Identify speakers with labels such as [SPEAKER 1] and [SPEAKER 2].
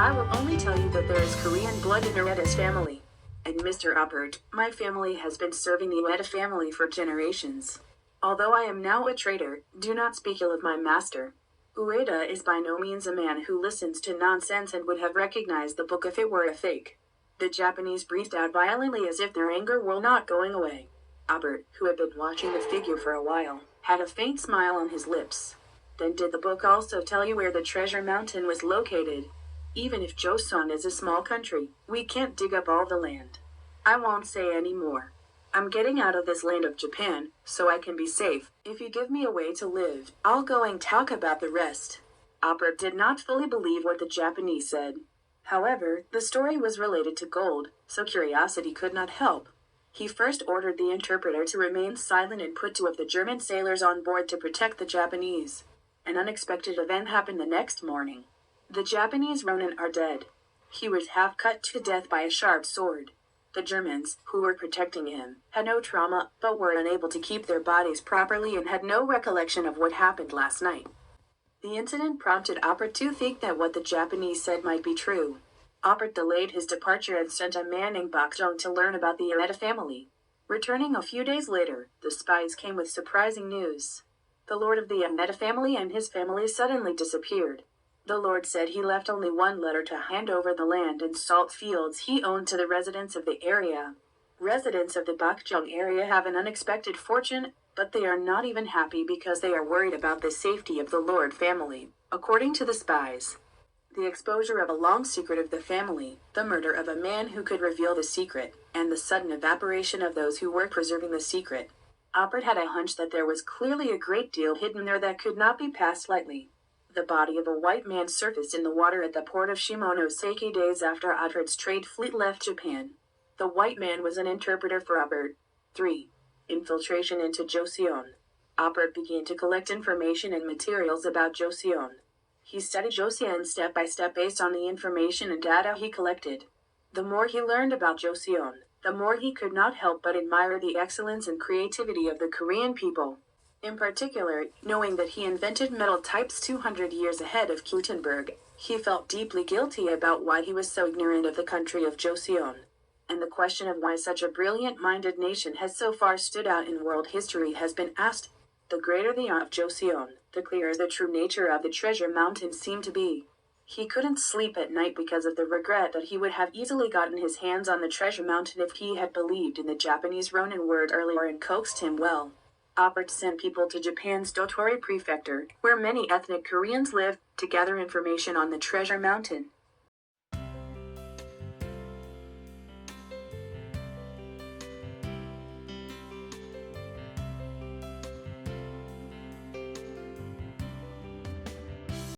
[SPEAKER 1] I will only tell you that there is Korean blood in Ueda's family. And Mr. Albert, my family has been serving the Ueda family for generations. Although I am now a traitor, do not speak ill of my master. Ueda is by no means a man who listens to nonsense and would have recognized the book if it were a fake. The Japanese breathed out violently as if their anger were not going away. Albert, who had been watching the figure for a while, had a faint smile on his lips. Then did the book also tell you where the treasure mountain was located? Even if Joseon is a small country, we can't dig up all the land. I won't say any more. I'm getting out of this land of Japan, so I can be safe. If you give me a way to live, I'll go and talk about the rest. Albert did not fully believe what the Japanese said. However, the story was related to gold, so curiosity could not help. He first ordered the interpreter to remain silent and put two of the German sailors on board to protect the Japanese. An unexpected event happened the next morning. The Japanese Ronin are dead. He was half cut to death by a sharp sword. The Germans, who were protecting him, had no trauma, but were unable to keep their bodies properly and had no recollection of what happened last night. The incident prompted Albert to think that what the Japanese said might be true. Albert delayed his departure and sent a man named Bak Jong to learn about the Ueda family. Returning a few days later, the spies came with surprising news. The lord of the Ueda family and his family suddenly disappeared. The lord said he left only one letter to hand over the land and salt fields he owned to the residents of the area. Residents of the Bakjong area have an unexpected fortune, but they are not even happy because they are worried about the safety of the lord family, according to the spies. The exposure of a long secret of the family, the murder of a man who could reveal the secret, and the sudden evaporation of those who were preserving the secret. Albert had a hunch that there was clearly a great deal hidden there that could not be passed lightly. The body of a white man surfaced in the water at the port of Shimonoseki days after Albert's trade fleet left Japan. The white man was an interpreter for Albert. 3. Infiltration into Joseon. Albert began to collect information and materials about Joseon. He studied Joseon step by step based on the information and data he collected. The more he learned about Joseon, the more he could not help but admire the excellence and creativity of the Korean people. In particular, knowing that he invented metal types 200 years ahead of Gutenberg, he felt deeply guilty about why he was so ignorant of the country of Joseon. And the question of why such a brilliant-minded nation has so far stood out in world history has been asked. The greater the art of Joseon, the clearer the true nature of the treasure mountain seemed to be. He couldn't sleep at night because of the regret that he would have easily gotten his hands on the treasure mountain if he had believed in the Japanese Ronin word earlier and coaxed him well. Albert sent people to Japan's Dotori Prefecture, where many ethnic Koreans live, to gather information on the treasure mountain.